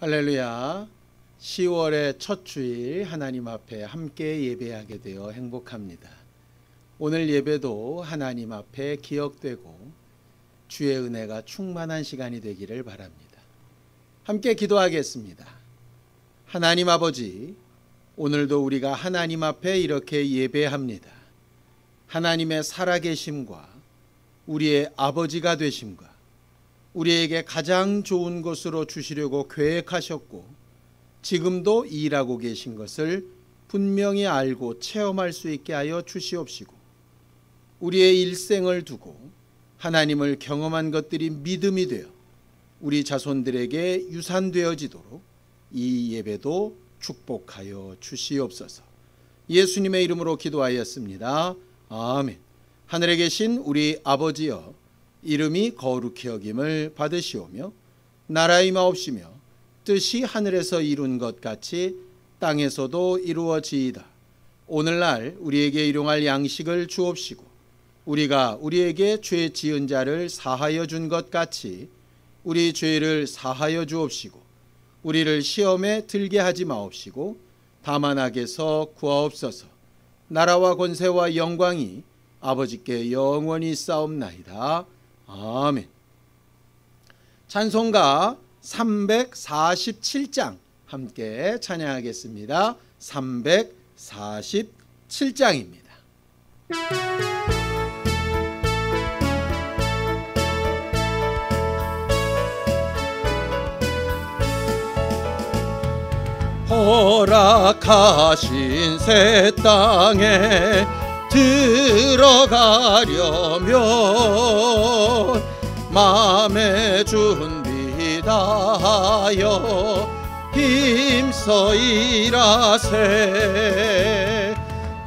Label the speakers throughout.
Speaker 1: 할렐루야. 10월의 첫 주일 하나님 앞에 함께 예배하게 되어 행복합니다. 오늘 예배도 하나님 앞에 기억되고 주의 은혜가 충만한 시간이 되기를 바랍니다. 함께 기도하겠습니다. 하나님 아버지, 오늘도 우리가 하나님 앞에 이렇게 예배합니다. 하나님의 살아계심과 우리의 아버지가 되심과 우리에게 가장 좋은 것으로 주시려고 계획하셨고 지금도 일하고 계신 것을 분명히 알고 체험할 수 있게 하여 주시옵시고, 우리의 일생을 두고 하나님을 경험한 것들이 믿음이 되어 우리 자손들에게 유산되어지도록 이 예배도 축복하여 주시옵소서. 예수님의 이름으로 기도하였습니다. 아멘. 하늘에 계신 우리 아버지여, 이름이 거룩히 여김을 받으시오며 나라의 마옵시며 뜻이 하늘에서 이룬 것 같이 땅에서도 이루어지이다. 오늘날 우리에게 일용할 양식을 주옵시고, 우리가 우리에게 죄 지은 자를 사하여 준 것 같이 우리 죄를 사하여 주옵시고, 우리를 시험에 들게 하지 마옵시고 다만 악에서 구하옵소서. 나라와 권세와 영광이 아버지께 영원히 싸움나이다. 아멘. 찬송가 347장 함께 찬양하겠습니다. 347장입니다. 허락하신 새 땅에 들어가려면 마음의 준비 다하여 힘써 일하세.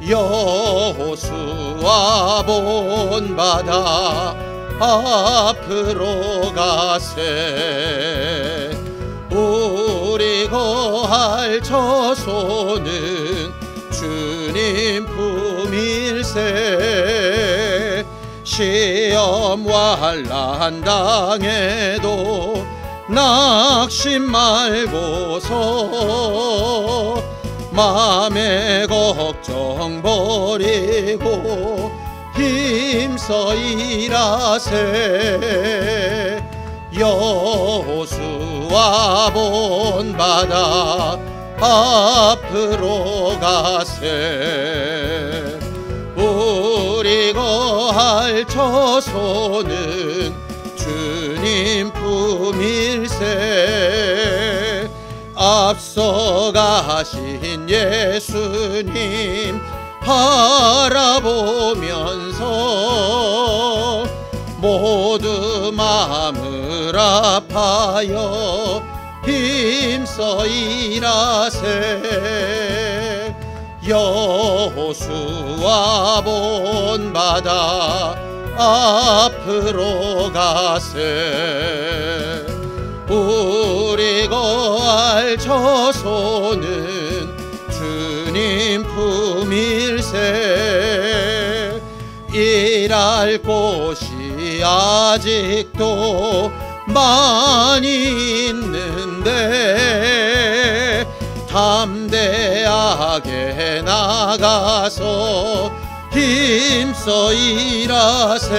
Speaker 1: 여호수아 본받아 앞으로 가세. 우리 거할 처소는 주님 품일세. 시험 환난 당해도 낙심 말고서 마음의 걱정 버리고 힘써 일하세. 여호수아 본받아 앞으로 가세. 우리 거할 처소는 주님 품일세. 앞서 가신 예수님 바라보면서 모두 마음을 아파여 힘써 일하세. 여호수아 본받아 앞으로 가세. 우리 거할 처소는 주님 품일세. 일할 곳이 아직도 많이 있는데 담대하게 나가서 힘써 일하세.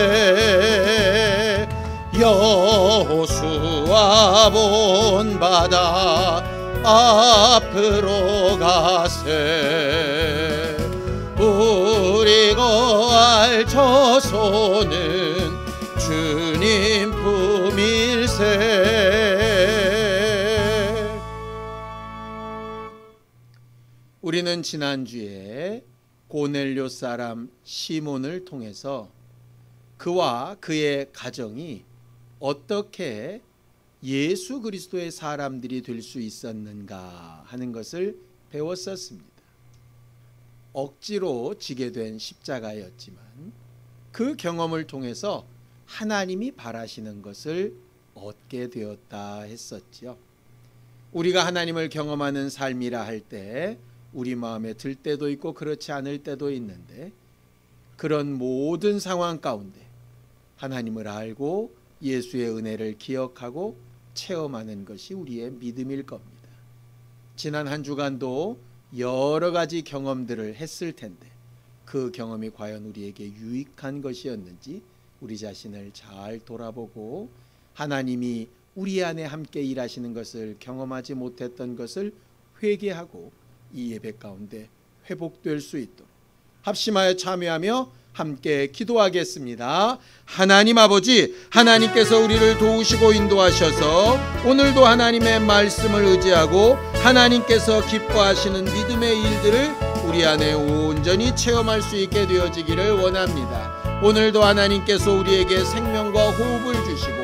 Speaker 1: 여호수아 본받아 앞으로 가세. 우리 거할 처소는 주님 품일세. 우리는 지난주에 고넬료 사람 시몬을 통해서 그와 그의 가정이 어떻게 예수 그리스도의 사람들이 될 수 있었는가 하는 것을 배웠었습니다. 억지로 지게 된 십자가였지만 그 경험을 통해서 하나님이 바라시는 것을 얻게 되었다 했었죠. 우리가 하나님을 경험하는 삶이라 할 때 우리 마음에 들 때도 있고 그렇지 않을 때도 있는데, 그런 모든 상황 가운데 하나님을 알고 예수의 은혜를 기억하고 체험하는 것이 우리의 믿음일 겁니다. 지난 한 주간도 여러 가지 경험들을 했을 텐데 그 경험이 과연 우리에게 유익한 것이었는지 우리 자신을 잘 돌아보고 하나님이 우리 안에 함께 일하시는 것을 경험하지 못했던 것을 회개하고 이 예배 가운데 회복될 수 있도록 합심하여 참여하며 함께 기도하겠습니다. 하나님 아버지, 하나님께서 우리를 도우시고 인도하셔서 오늘도 하나님의 말씀을 의지하고 하나님께서 기뻐하시는 믿음의 일들을 우리 안에 온전히 체험할 수 있게 되어지기를 원합니다. 오늘도 하나님께서 우리에게 생명과 호흡을 주시고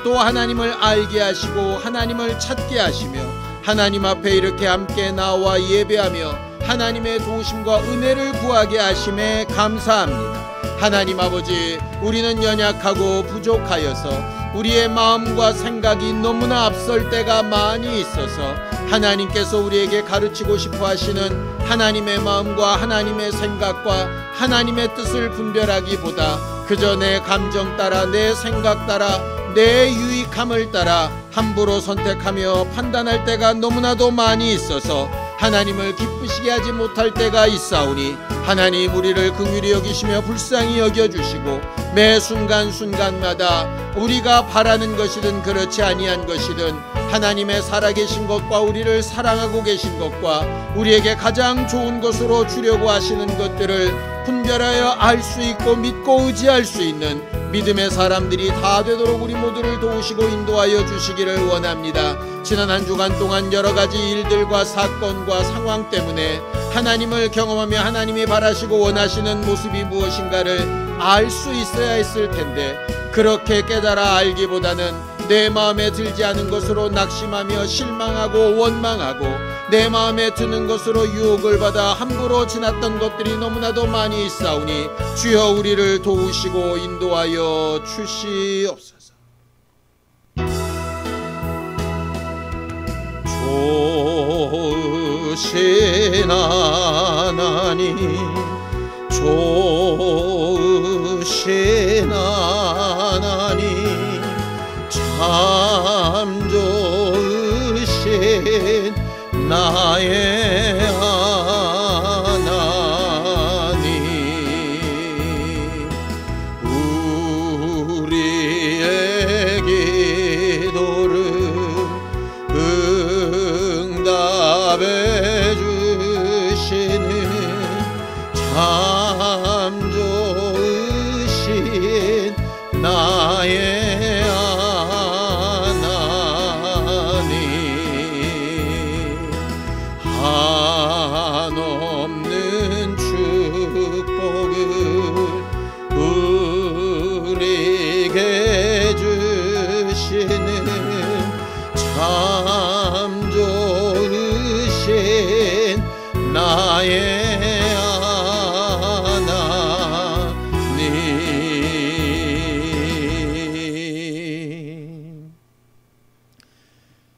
Speaker 1: 또 하나님을 알게 하시고 하나님을 찾게 하시며 하나님 앞에 이렇게 함께 나와 예배하며 하나님의 도우심과 은혜를 구하게 하심에 감사합니다. 하나님 아버지, 우리는 연약하고 부족하여서 우리의 마음과 생각이 너무나 앞설 때가 많이 있어서 하나님께서 우리에게 가르치고 싶어 하시는 하나님의 마음과 하나님의 생각과 하나님의 뜻을 분별하기보다 그저 내 감정 따라 내 생각 따라 내 유익함을 따라 함부로 선택하며 판단할 때가 너무나도 많이 있어서 하나님을 기쁘시게 하지 못할 때가 있사오니 하나님 우리를 긍휼히 여기시며 불쌍히 여겨주시고 매 순간순간마다 우리가 바라는 것이든 그렇지 아니한 것이든 하나님의 살아계신 것과 우리를 사랑하고 계신 것과 우리에게 가장 좋은 것으로 주려고 하시는 것들을 분별하여 알 수 있고 믿고 의지할 수 있는 믿음의 사람들이 다 되도록 우리 모두를 도우시고 인도하여 주시기를 원합니다. 지난 한 주간 동안 여러 가지 일들과 사건과 상황 때문에 하나님을 경험하며 하나님이 바라시고 원하시는 모습이 무엇인가를 알 수 있어야 했을 텐데 그렇게 깨달아 알기보다는 내 마음에 들지 않은 것으로 낙심하며 실망하고 원망하고 내 마음에 드는 것으로 유혹을 받아 함부로 지났던 것들이 너무나도 많이 있사오니 주여 우리를 도우시고 인도하여 주시옵소서. 좋으신 하나님, 좋으신 하나님, 참 좋으신 나의 하나님, 우리의 기도를 응답해 주시는 참 좋으신 나의 한없는 축복을 우리에게 주시는 참 좋으신 나의 하나님.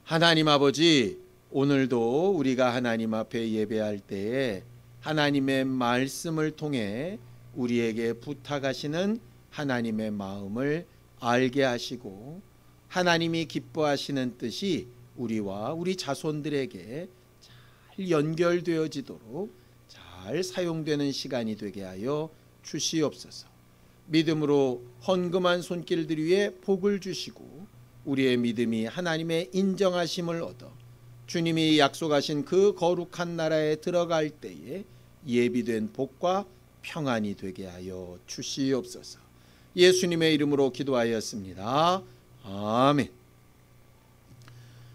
Speaker 1: 하나님 아버지, 오늘도 우리가 하나님 앞에 예배할 때에 하나님의 말씀을 통해 우리에게 부탁하시는 하나님의 마음을 알게 하시고 하나님이 기뻐하시는 뜻이 우리와 우리 자손들에게 잘 연결되어지도록 잘 사용되는 시간이 되게 하여 주시옵소서. 믿음으로 헌금한 손길들 위에 복을 주시고 우리의 믿음이 하나님의 인정하심을 얻어 주님이 약속하신 그 거룩한 나라에 들어갈 때에 예비된 복과 평안이 되게 하여 주시옵소서. 예수님의 이름으로 기도하였습니다. 아멘.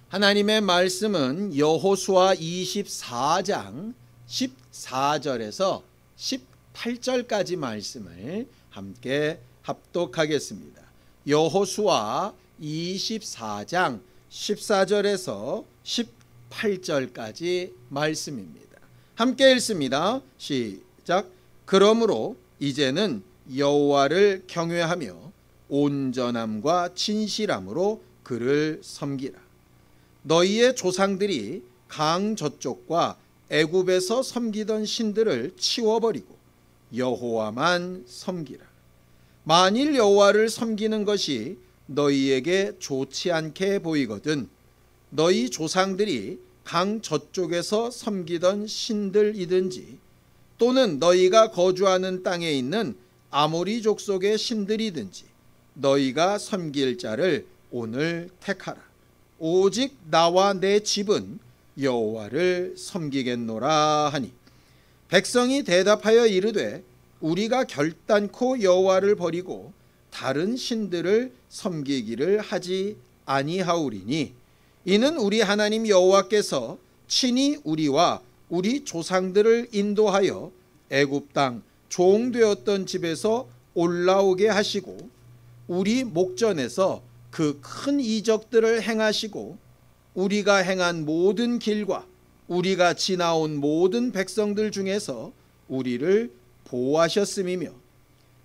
Speaker 1: 하나님의 말씀은 여호수아 24장 14절에서 18절까지 말씀을 함께 합독하겠습니다. 여호수아 24장 14절에서 18절까지 말씀입니다. 함께 읽습니다. 시작. 그러므로 이제는 여호와를 경외하며 온전함과 진실함으로 그를 섬기라. 너희의 조상들이 강 저쪽과 애굽에서 섬기던 신들을 치워버리고 여호와만 섬기라. 만일 여호와를 섬기는 것이 너희에게 좋지 않게 보이거든 너희 조상들이 강 저쪽에서 섬기던 신들이든지 또는 너희가 거주하는 땅에 있는 아모리 족속의 신들이든지 너희가 섬길 자를 오늘 택하라. 오직 나와 내 집은 여호와를 섬기겠노라 하니 백성이 대답하여 이르되 우리가 결단코 여호와를 버리고 다른 신들을 섬기기를 하지 아니하오리니 이는 우리 하나님 여호와께서 친히 우리와 우리 조상들을 인도하여 애굽 땅 종되었던 집에서 올라오게 하시고 우리 목전에서 그 큰 이적들을 행하시고 우리가 행한 모든 길과 우리가 지나온 모든 백성들 중에서 우리를 보호하셨음이며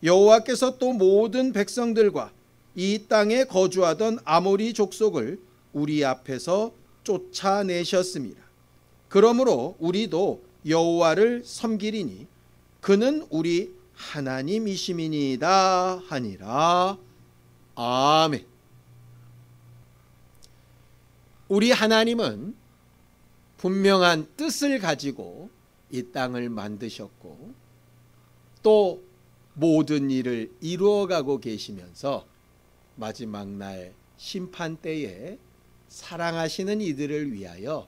Speaker 1: 여호와께서 또 모든 백성들과 이 땅에 거주하던 아모리 족속을 우리 앞에서 쫓아내셨습니다. 그러므로 우리도 여호와를 섬기리니 그는 우리 하나님이심이니이다 하니라. 아멘. 우리 하나님은 분명한 뜻을 가지고 이 땅을 만드셨고 또 모든 일을 이루어가고 계시면서 마지막 날 심판 때에 사랑하시는 이들을 위하여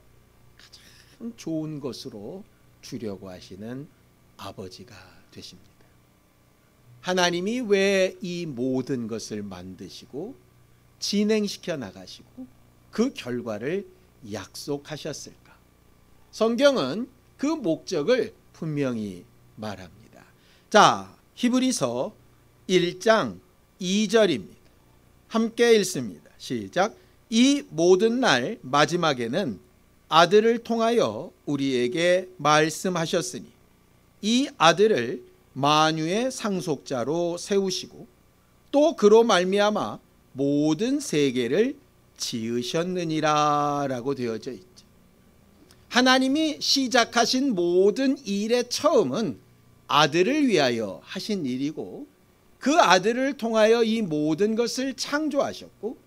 Speaker 1: 가장 좋은 것으로 주려고 하시는 아버지가 되십니다. 하나님이 왜 이 모든 것을 만드시고 진행시켜 나가시고 그 결과를 약속하셨을까? 성경은 그 목적을 분명히 말합니다. 자, 히브리서 1장 2절입니다. 함께 읽습니다. 시작. 이 모든 날 마지막에는 아들을 통하여 우리에게 말씀하셨으니 이 아들을 만유의 상속자로 세우시고 또 그로 말미암아 모든 세계를 지으셨느니라 라고 되어져 있죠. 하나님이 시작하신 모든 일의 처음은 아들을 위하여 하신 일이고 그 아들을 통하여 이 모든 것을 창조하셨고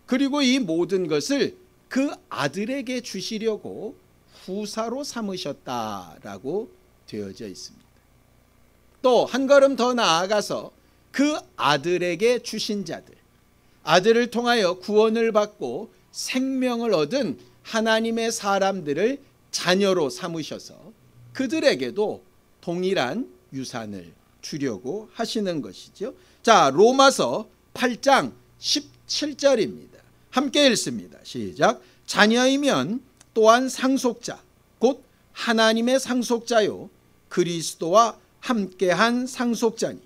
Speaker 1: 그리고 이 모든 것을 그 아들에게 주시려고 후사로 삼으셨다라고 되어져 있습니다. 또 한 걸음 더 나아가서 그 아들에게 주신 자들, 아들을 통하여 구원을 받고 생명을 얻은 하나님의 사람들을 자녀로 삼으셔서 그들에게도 동일한 유산을 주려고 하시는 것이죠. 자, 로마서 8장 17절입니다. 함께 읽습니다. 시작. 자녀이면 또한 상속자 곧 하나님의 상속자요 그리스도와 함께한 상속자니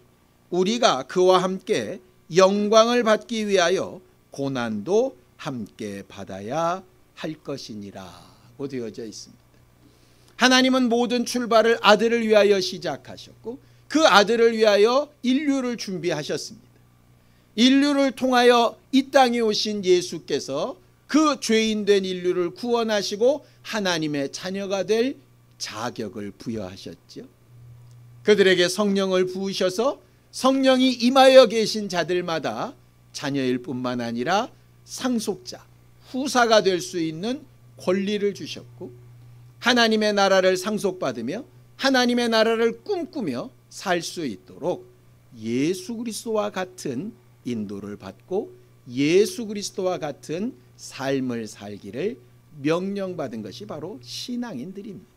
Speaker 1: 우리가 그와 함께 영광을 받기 위하여 고난도 함께 받아야 할 것이니라고 되어져 있습니다. 하나님은 모든 출발을 아들을 위하여 시작하셨고 그 아들을 위하여 인류를 준비하셨습니다. 인류를 통하여 이 땅에 오신 예수께서 그 죄인된 인류를 구원하시고 하나님의 자녀가 될 자격을 부여하셨죠. 그들에게 성령을 부으셔서 성령이 임하여 계신 자들마다 자녀일 뿐만 아니라 상속자, 후사가 될 수 있는 권리를 주셨고 하나님의 나라를 상속받으며 하나님의 나라를 꿈꾸며 살 수 있도록 예수 그리스도와 같은 인도를 받고 예수 그리스도와 같은 삶을 살기를 명령받은 것이 바로 신앙인들입니다.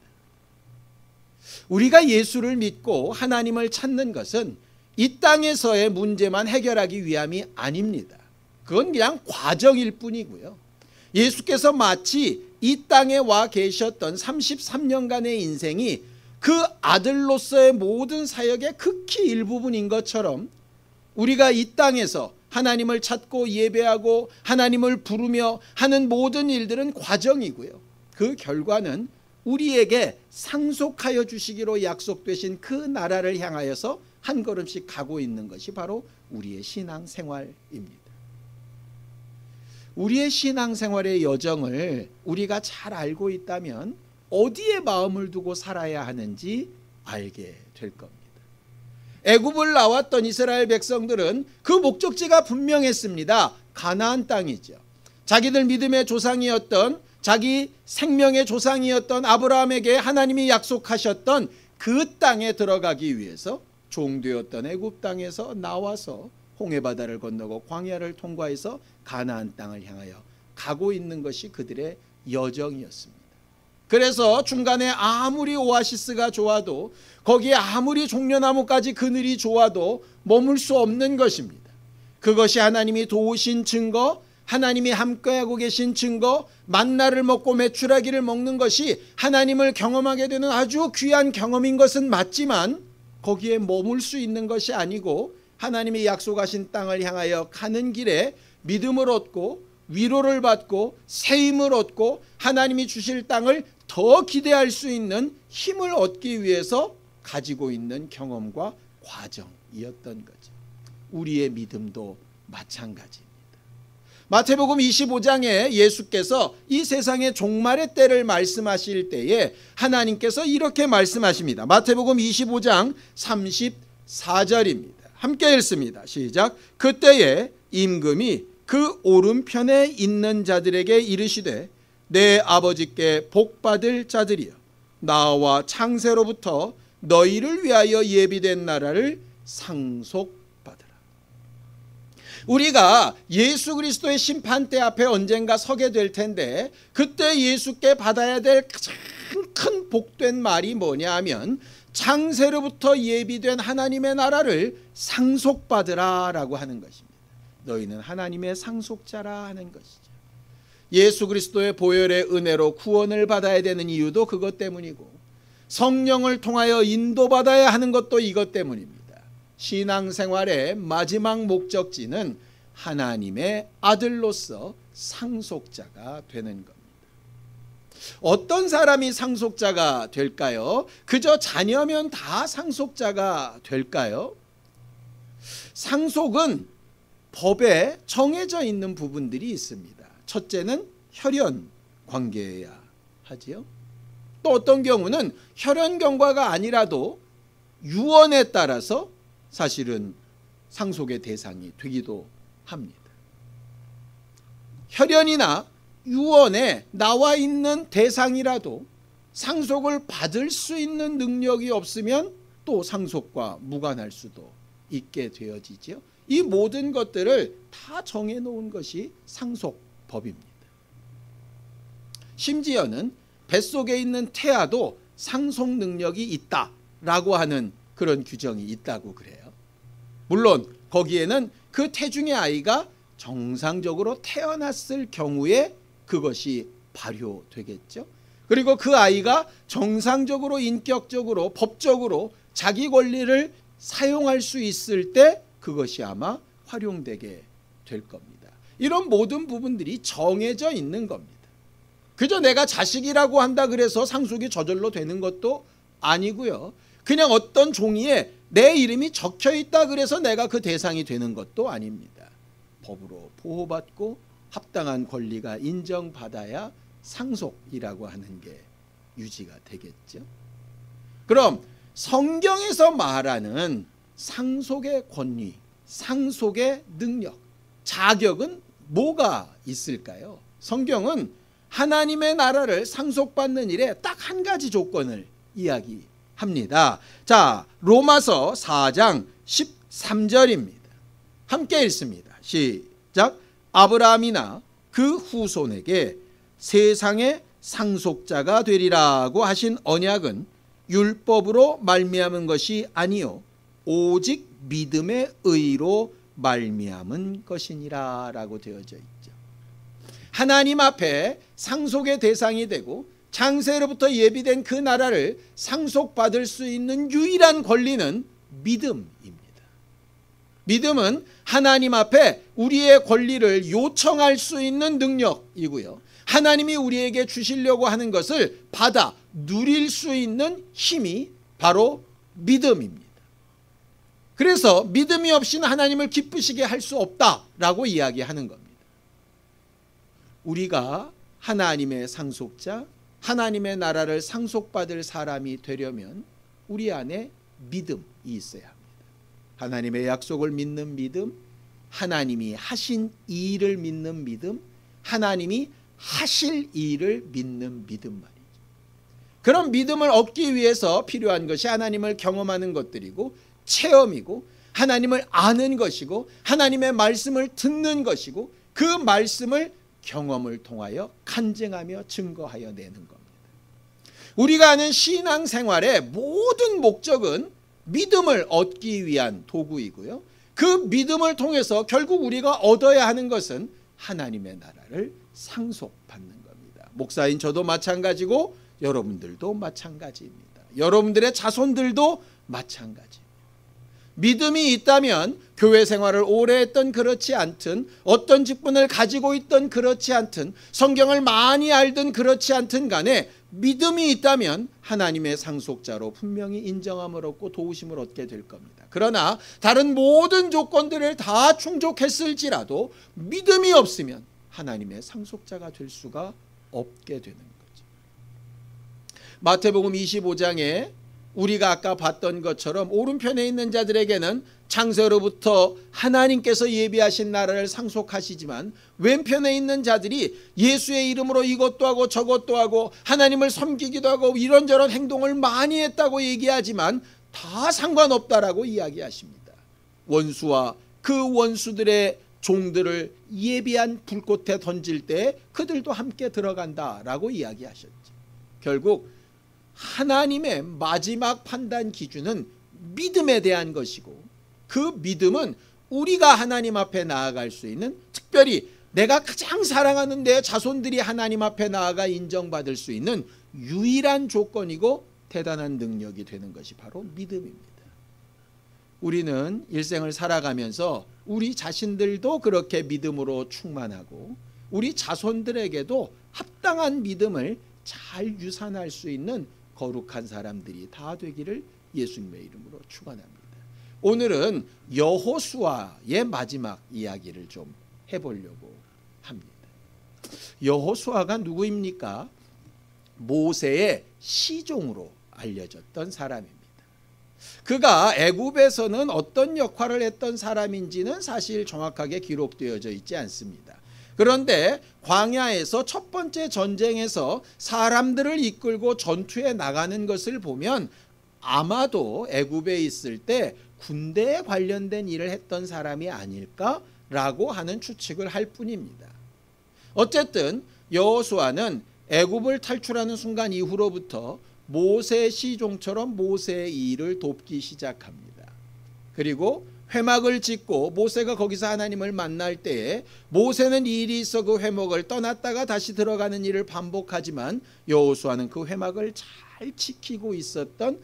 Speaker 1: 우리가 예수를 믿고 하나님을 찾는 것은 이 땅에서의 문제만 해결하기 위함이 아닙니다. 그건 그냥 과정일 뿐이고요. 예수께서 마치 이 땅에 와 계셨던 33년간의 인생이 그 아들로서의 모든 사역의 극히 일부분인 것처럼 우리가 이 땅에서 하나님을 찾고 예배하고 하나님을 부르며 하는 모든 일들은 과정이고요. 그 결과는 우리에게 상속하여 주시기로 약속되신 그 나라를 향하여서 한 걸음씩 가고 있는 것이 바로 우리의 신앙생활입니다. 우리의 신앙생활의 여정을 우리가 잘 알고 있다면 어디에 마음을 두고 살아야 하는지 알게 될 겁니다. 애굽을 나왔던 이스라엘 백성들은 그 목적지가 분명했습니다. 가나안 땅이죠. 자기들 믿음의 조상이었던, 자기 생명의 조상이었던 아브라함에게 하나님이 약속하셨던 그 땅에 들어가기 위해서 종되었던 애굽 땅에서 나와서 홍해바다를 건너고 광야를 통과해서 가나안 땅을 향하여 가고 있는 것이 그들의 여정이었습니다. 그래서 중간에 아무리 오아시스가 좋아도, 거기에 아무리 종려나무까지 그늘이 좋아도 머물 수 없는 것입니다. 그것이 하나님이 도우신 증거, 하나님이 함께하고 계신 증거, 만나를 먹고 메추라기를 먹는 것이 하나님을 경험하게 되는 아주 귀한 경험인 것은 맞지만, 거기에 머물 수 있는 것이 아니고 하나님이 약속하신 땅을 향하여 가는 길에 믿음을 얻고 위로를 받고 새 힘을 얻고 하나님이 주실 땅을 더 기대할 수 있는 힘을 얻기 위해서 가지고 있는 경험과 과정이었던 거죠. 우리의 믿음도 마찬가지입니다. 마태복음 25장에 예수께서 이 세상의 종말의 때를 말씀하실 때에 하나님께서 이렇게 말씀하십니다. 마태복음 25장 34절입니다. 함께 읽습니다. 시작. 그때에 임금이 그 오른편에 있는 자들에게 이르시되 내 아버지께 복받을 자들이여, 나와 창세로부터 너희를 위하여 예비된 나라를 상속받으라. 우리가 예수 그리스도의 심판대 앞에 언젠가 서게 될 텐데, 그때 예수께 받아야 될 가장 큰 복된 말이 뭐냐 하면, 창세로부터 예비된 하나님의 나라를 상속받으라 라고 하는 것입니다. 너희는 하나님의 상속자라 하는 것이죠. 예수 그리스도의 보혈의 은혜로 구원을 받아야 되는 이유도 그것 때문이고, 성령을 통하여 인도받아야 하는 것도 이것 때문입니다. 신앙생활의 마지막 목적지는 하나님의 아들로서 상속자가 되는 겁니다. 어떤 사람이 상속자가 될까요? 그저 자녀면 다 상속자가 될까요? 상속은 법에 정해져 있는 부분들이 있습니다. 첫째는 혈연 관계여야 하지요. 또 어떤 경우는 혈연 경과가 아니라도 유언에 따라서 사실은 상속의 대상이 되기도 합니다. 혈연이나 유언에 나와 있는 대상이라도 상속을 받을 수 있는 능력이 없으면 또 상속과 무관할 수도 있게 되어지죠. 이 모든 것들을 다 정해놓은 것이 상속법입니다. 심지어는 뱃속에 있는 태아도 상속 능력이 있다라고 하는 그런 규정이 있다고 그래요. 물론 거기에는 그 태중의 아이가 정상적으로 태어났을 경우에 그것이 발효되겠죠. 그리고 그 아이가 정상적으로, 인격적으로, 법적으로 자기 권리를 사용할 수 있을 때 그것이 아마 활용되게 될 겁니다. 이런 모든 부분들이 정해져 있는 겁니다. 그저 내가 자식이라고 한다 그래서 상속이 저절로 되는 것도 아니고요. 그냥 어떤 종이에 내 이름이 적혀 있다 그래서 내가 그 대상이 되는 것도 아닙니다. 법으로 보호받고 합당한 권리가 인정받아야 상속이라고 하는 게 유지가 되겠죠. 그럼 성경에서 말하는 상속의 권위, 상속의 능력, 자격은 뭐가 있을까요? 성경은 하나님의 나라를 상속받는 일에 딱 한 가지 조건을 이야기합니다. 자, 로마서 4장 13절입니다. 함께 읽습니다. 시작. 아브라함이나 그 후손에게 세상의 상속자가 되리라고 하신 언약은 율법으로 말미암은 것이 아니요 오직 믿음의 의로 말미암은 것이니라 라고 되어져 있죠. 하나님 앞에 상속의 대상이 되고 창세로부터 예비된 그 나라를 상속받을 수 있는 유일한 권리는 믿음입니다. 믿음은 하나님 앞에 우리의 권리를 요청할 수 있는 능력이고요. 하나님이 우리에게 주시려고 하는 것을 받아 누릴 수 있는 힘이 바로 믿음입니다. 그래서 믿음이 없이는 하나님을 기쁘시게 할 수 없다라고 이야기하는 겁니다. 우리가 하나님의 상속자, 하나님의 나라를 상속받을 사람이 되려면 우리 안에 믿음이 있어야 합니다. 하나님의 약속을 믿는 믿음, 하나님이 하신 일을 믿는 믿음, 하나님이 하실 일을 믿는 믿음 말이죠. 그런 믿음을 얻기 위해서 필요한 것이 하나님을 경험하는 것들이고 체험이고 하나님을 아는 것이고 하나님의 말씀을 듣는 것이고 그 말씀을 경험을 통하여 간증하며 증거하여 내는 겁니다. 우리가 하는 신앙생활의 모든 목적은 믿음을 얻기 위한 도구이고요. 그 믿음을 통해서 결국 우리가 얻어야 하는 것은 하나님의 나라를 상속받는 겁니다. 목사인 저도 마찬가지고 여러분들도 마찬가지입니다. 여러분들의 자손들도 마찬가지입니다. 믿음이 있다면 교회 생활을 오래 했던 그렇지 않든 어떤 직분을 가지고 있던 그렇지 않든 성경을 많이 알든 그렇지 않든 간에 믿음이 있다면 하나님의 상속자로 분명히 인정함을 얻고 도우심을 얻게 될 겁니다. 그러나 다른 모든 조건들을 다 충족했을지라도 믿음이 없으면 하나님의 상속자가 될 수가 없게 되는 거죠. 마태복음 25장에 우리가 아까 봤던 것처럼 오른편에 있는 자들에게는 창세로부터 하나님께서 예비하신 나라를 상속하시지만 왼편에 있는 자들이 예수의 이름으로 이것도 하고 저것도 하고 하나님을 섬기기도 하고 이런저런 행동을 많이 했다고 얘기하지만 다 상관없다라고 이야기하십니다. 원수와 그 원수들의 종들을 예비한 불꽃에 던질 때 그들도 함께 들어간다라고 이야기하셨죠. 결국 하나님의 마지막 판단 기준은 믿음에 대한 것이고 그 믿음은 우리가 하나님 앞에 나아갈 수 있는, 특별히 내가 가장 사랑하는 내 자손들이 하나님 앞에 나아가 인정받을 수 있는 유일한 조건이고 대단한 능력이 되는 것이 바로 믿음입니다. 우리는 일생을 살아가면서 우리 자신들도 그렇게 믿음으로 충만하고 우리 자손들에게도 합당한 믿음을 잘 유산할 수 있는 거룩한 사람들이 다 되기를 예수님의 이름으로 축원합니다. 오늘은 여호수아의 마지막 이야기를 좀 해보려고 합니다. 여호수아가 누구입니까? 모세의 시종으로 알려졌던 사람입니다. 그가 애굽에서는 어떤 역할을 했던 사람인지는 사실 정확하게 기록되어져 있지 않습니다. 그런데 광야에서 첫 번째 전쟁에서 사람들을 이끌고 전투에 나가는 것을 보면 아마도 애굽에 있을 때 군대에 관련된 일을 했던 사람이 아닐까라고 하는 추측을 할 뿐입니다. 어쨌든 여호수아는 애굽을 탈출하는 순간 이후로부터 모세 시종처럼 모세의 일을 돕기 시작합니다. 그리고 회막을 짓고 모세가 거기서 하나님을 만날 때에 모세는 일이 있어 그 회막을 떠났다가 다시 들어가는 일을 반복하지만 여호수아는 그 회막을 잘 지키고 있었던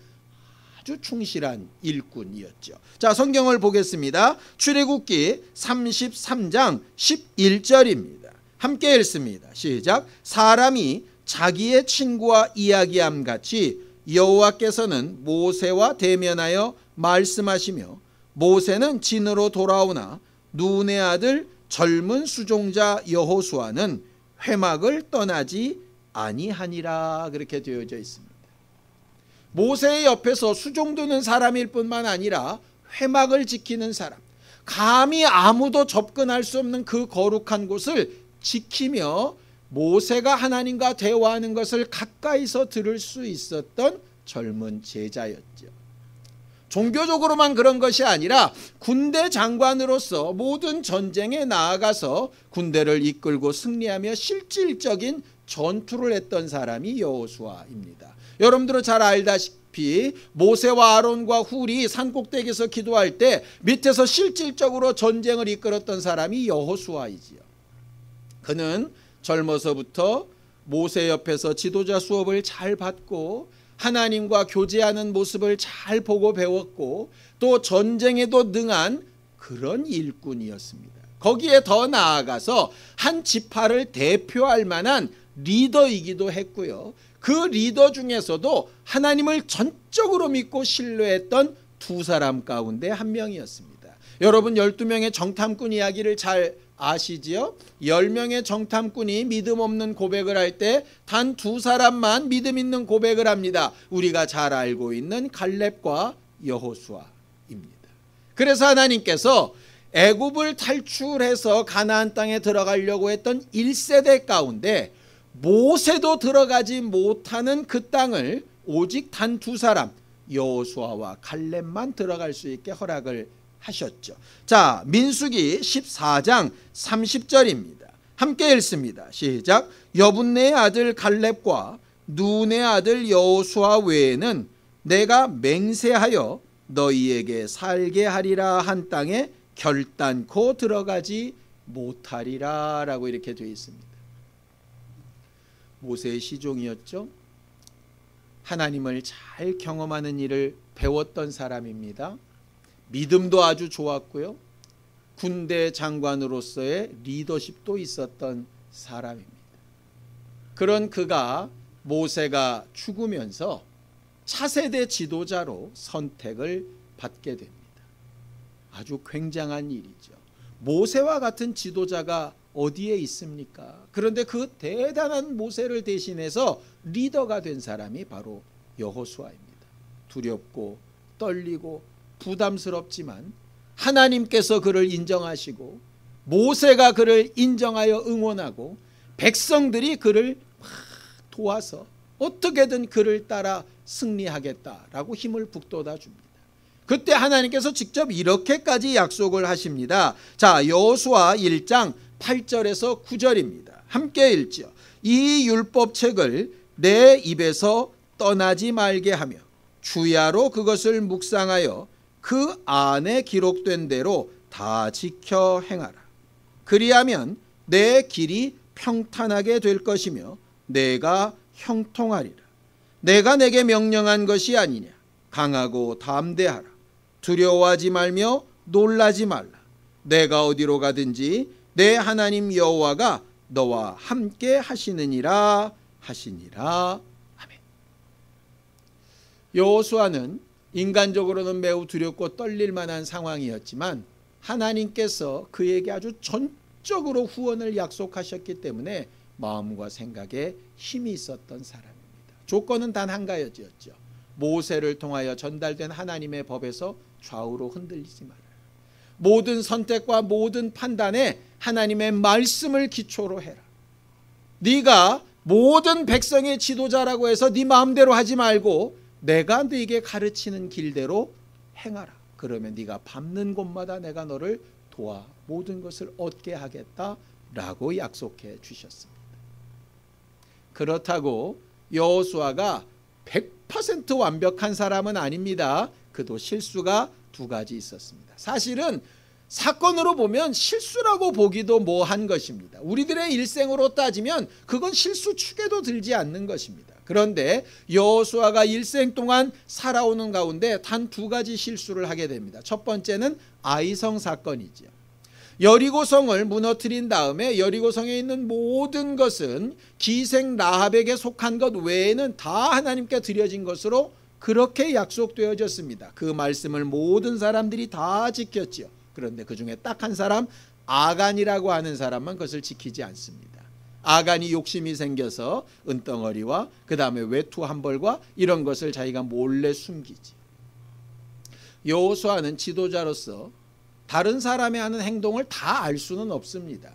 Speaker 1: 아주 충실한 일꾼이었죠. 자, 성경을 보겠습니다. 출애굽기 33장 11절입니다. 함께 읽습니다. 시작. 사람이 자기의 친구와 이야기함 같이 여호와께서는 모세와 대면하여 말씀하시며 모세는 진으로 돌아오나 눈의 아들 젊은 수종자 여호수아는 회막을 떠나지 아니하니라. 그렇게 되어져 있습니다. 모세의 옆에서 수종드는 사람일 뿐만 아니라 회막을 지키는 사람, 감히 아무도 접근할 수 없는 그 거룩한 곳을 지키며 모세가 하나님과 대화하는 것을 가까이서 들을 수 있었던 젊은 제자였죠. 종교적으로만 그런 것이 아니라 군대 장관으로서 모든 전쟁에 나아가서 군대를 이끌고 승리하며 실질적인 전투를 했던 사람이 여호수아입니다. 여러분들은 잘 알다시피 모세와 아론과 훌이 산꼭대기에서 기도할 때 밑에서 실질적으로 전쟁을 이끌었던 사람이 여호수아이지요. 그는 젊어서부터 모세 옆에서 지도자 수업을 잘 받고 하나님과 교제하는 모습을 잘 보고 배웠고 또 전쟁에도 능한 그런 일꾼이었습니다. 거기에 더 나아가서 한 지파를 대표할 만한 리더이기도 했고요. 그 리더 중에서도 하나님을 전적으로 믿고 신뢰했던 두 사람 가운데 한 명이었습니다. 여러분 12명의 정탐꾼 이야기를 잘 아시지요? 10명의 정탐꾼이 믿음 없는 고백을 할 때 단 두 사람만 믿음 있는 고백을 합니다. 우리가 잘 알고 있는 갈렙과 여호수아입니다. 그래서 하나님께서 애굽을 탈출해서 가나안 땅에 들어가려고 했던 1세대 가운데 모세도 들어가지 못하는 그 땅을 오직 단 두 사람 여호수아와 갈렙만 들어갈 수 있게 허락을 하셨죠. 자, 민수기 14장 30절입니다. 함께 읽습니다. 시작. 여분네의 아들 갈렙과 눈의 아들 여호수아 외에는 내가 맹세하여 너희에게 살게 하리라 한 땅에 결단코 들어가지 못하리라 라고 이렇게 되어 있습니다. 모세의 시종이었죠. 하나님을 잘 경험하는 일을 배웠던 사람입니다. 믿음도 아주 좋았고요. 군대 장관으로서의 리더십도 있었던 사람입니다. 그런 그가 모세가 죽으면서 차세대 지도자로 선택을 받게 됩니다. 아주 굉장한 일이죠. 모세와 같은 지도자가 어디에 있습니까? 그런데 그 대단한 모세를 대신해서 리더가 된 사람이 바로 여호수아입니다. 두렵고 떨리고 부담스럽지만 하나님께서 그를 인정하시고 모세가 그를 인정하여 응원하고 백성들이 그를 막 도와서 어떻게든 그를 따라 승리하겠다라고 힘을 북돋아 줍니다. 그때 하나님께서 직접 이렇게까지 약속을 하십니다. 자, 여호수아 1장 8절에서 9절입니다. 함께 읽지요. 이 율법책을 내 입에서 떠나지 말게 하며 주야로 그것을 묵상하여 그 안에 기록된 대로 다 지켜 행하라. 그리하면 내 길이 평탄하게 될 것이며 내가 형통하리라. 내가 내게 명령한 것이 아니냐. 강하고 담대하라. 두려워하지 말며 놀라지 말라. 내가 어디로 가든지 내 하나님 여호와가 너와 함께 하시느니라 하시니라. 아멘. 여호수아는 인간적으로는 매우 두렵고 떨릴 만한 상황이었지만 하나님께서 그에게 아주 전적으로 후원을 약속하셨기 때문에 마음과 생각에 힘이 있었던 사람입니다. 조건은 단 한 가지였죠. 모세를 통하여 전달된 하나님의 법에서 좌우로 흔들리지 말아라. 모든 선택과 모든 판단에 하나님의 말씀을 기초로 해라. 네가 모든 백성의 지도자라고 해서 네 마음대로 하지 말고 내가 네게 가르치는 길대로 행하라. 그러면 네가 밟는 곳마다 내가 너를 도와 모든 것을 얻게 하겠다라고 약속해 주셨습니다. 그렇다고 여호수아가 100% 완벽한 사람은 아닙니다. 그도 실수가 두 가지 있었습니다. 사실은 사건으로 보면 실수라고 보기도 뭐한 것입니다. 우리들의 일생으로 따지면 그건 실수 축에도 들지 않는 것입니다. 그런데 여호수아가 일생 동안 살아오는 가운데 단 두 가지 실수를 하게 됩니다. 첫 번째는 아이성 사건이죠. 여리고성을 무너뜨린 다음에 여리고성에 있는 모든 것은 기생 라합에게 속한 것 외에는 다 하나님께 드려진 것으로 그렇게 약속되어졌습니다. 그 말씀을 모든 사람들이 다 지켰지요. 그런데 그 중에 딱 한 사람 아간이라고 하는 사람만 그것을 지키지 않습니다. 아간이 욕심이 생겨서 은덩어리와 그 다음에 외투 한 벌과 이런 것을 자기가 몰래 숨기지. 여호수아는 지도자로서 다른 사람이 하는 행동을 다 알 수는 없습니다.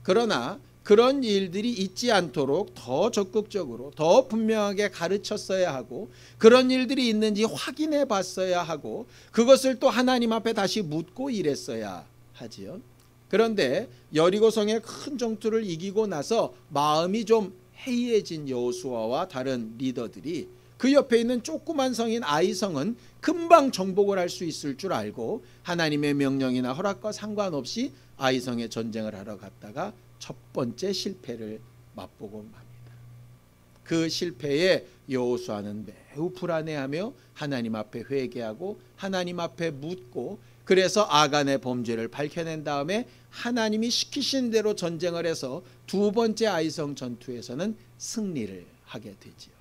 Speaker 1: 그러나 그런 일들이 있지 않도록 더 적극적으로 더 분명하게 가르쳤어야 하고 그런 일들이 있는지 확인해 봤어야 하고 그것을 또 하나님 앞에 다시 묻고 이랬어야 하지요. 그런데 여리고성의 큰 전투를 이기고 나서 마음이 좀 해이해진 여호수아와 다른 리더들이 그 옆에 있는 조그만 성인 아이성은 금방 정복을 할 수 있을 줄 알고 하나님의 명령이나 허락과 상관없이 아이성에 전쟁을 하러 갔다가 첫 번째 실패를 맛보고 맙니다. 그 실패에 여호수아는 매우 불안해하며 하나님 앞에 회개하고 하나님 앞에 묻고 그래서 아간의 범죄를 밝혀낸 다음에 하나님이 시키신 대로 전쟁을 해서 두 번째 아이성 전투에서는 승리를 하게 되지요.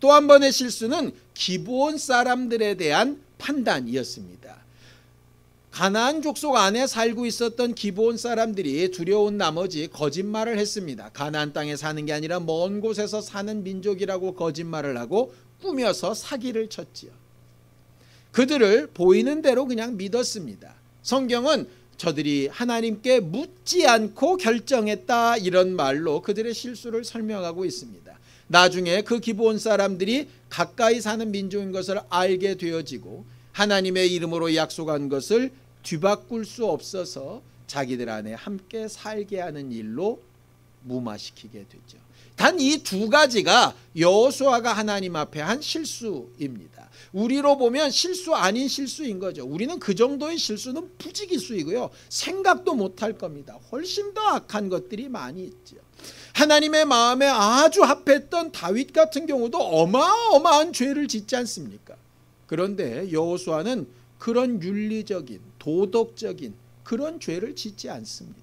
Speaker 1: 또 한 번의 실수는 기브온 사람들에 대한 판단이었습니다. 가나안 족속 안에 살고 있었던 기브온 사람들이 두려운 나머지 거짓말을 했습니다. 가나안 땅에 사는 게 아니라 먼 곳에서 사는 민족이라고 거짓말을 하고 꾸며서 사기를 쳤지요. 그들을 보이는 대로 그냥 믿었습니다. 성경은 저들이 하나님께 묻지 않고 결정했다, 이런 말로 그들의 실수를 설명하고 있습니다. 나중에 그 기브온 사람들이 가까이 사는 민족인 것을 알게 되어지고 하나님의 이름으로 약속한 것을 뒤바꿀 수 없어서 자기들 안에 함께 살게 하는 일로 무마시키게 되죠. 단 이 두 가지가 여호수아가 하나님 앞에 한 실수입니다. 우리로 보면 실수 아닌 실수인 거죠. 우리는 그 정도의 실수는 부지기수이고요, 생각도 못할 겁니다. 훨씬 더 악한 것들이 많이 있죠. 하나님의 마음에 아주 합했던 다윗 같은 경우도 어마어마한 죄를 짓지 않습니까? 그런데 여호수아는 그런 윤리적인, 도덕적인 그런 죄를 짓지 않습니다.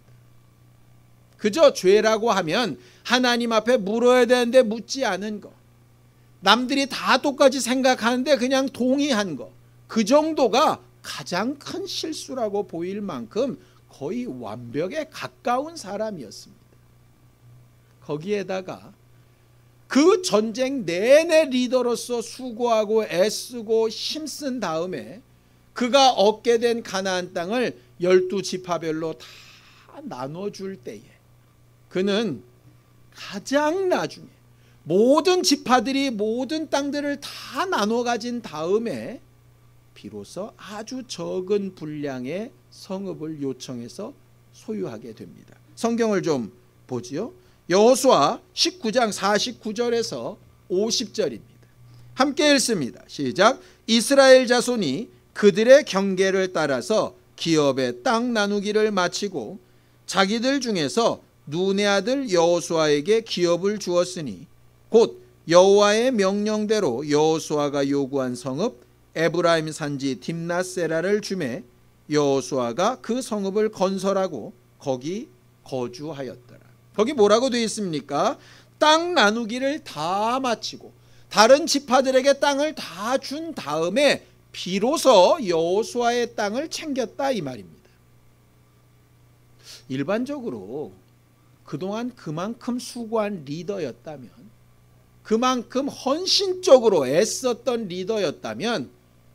Speaker 1: 그저 죄라고 하면 하나님 앞에 물어야 되는데 묻지 않은 거, 남들이 다 똑같이 생각하는데 그냥 동의한 거, 그 정도가 가장 큰 실수라고 보일 만큼 거의 완벽에 가까운 사람이었습니다. 거기에다가 그 전쟁 내내 리더로서 수고하고 애쓰고 힘쓴 다음에 그가 얻게 된 가나안 땅을 12지파별로 다 나눠줄 때에 그는 가장 나중에 모든 지파들이 모든 땅들을 다 나눠 가진 다음에 비로소 아주 적은 분량의 성읍을 요청해서 소유하게 됩니다. 성경을 좀 보지요. 여호수아 19장 49절에서 50절입니다. 함께 읽습니다. 시작. 이스라엘 자손이 그들의 경계를 따라서 기업의 땅 나누기를 마치고 자기들 중에서 눈의 아들 여호수아에게 기업을 주었으니 곧 여호와의 명령대로 여호수아가 요구한 성읍 에브라임 산지 딥낫세라를 주매 여호수아가 그 성읍을 건설하고 거기 거주하였더라. 거기 뭐라고 되어 있습니까? 땅 나누기를 다 마치고 다른 지파들에게 땅을 다 준 다음에 비로소 여호수아의 땅을 챙겼다, 이 말입니다. 일반적으로 그동안 그만큼 수고한 리더였다면, 그만큼 헌신적으로 애썼던 리더였다면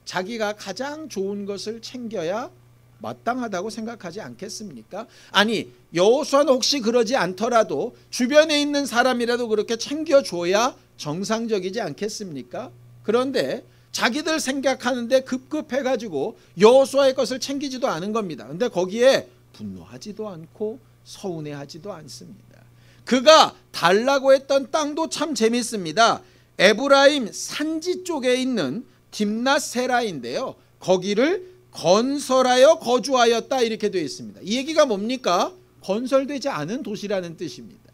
Speaker 1: 자기가 가장 좋은 것을 챙겨야 마땅하다고 생각하지 않겠습니까? 아니, 여호수아는 혹시 그러지 않더라도 주변에 있는 사람이라도 그렇게 챙겨줘야 정상적이지 않겠습니까? 그런데 자기들 생각하는데 급급해가지고 여호수아의 것을 챙기지도 않은 겁니다. 그런데 거기에 분노하지도 않고 서운해하지도 않습니다. 그가 달라고 했던 땅도 참 재밌습니다. 에브라임 산지 쪽에 있는 딥낫세라인데요, 거기를 건설하여 거주하였다, 이렇게 되어 있습니다. 이 얘기가 뭡니까? 건설되지 않은 도시라는 뜻입니다.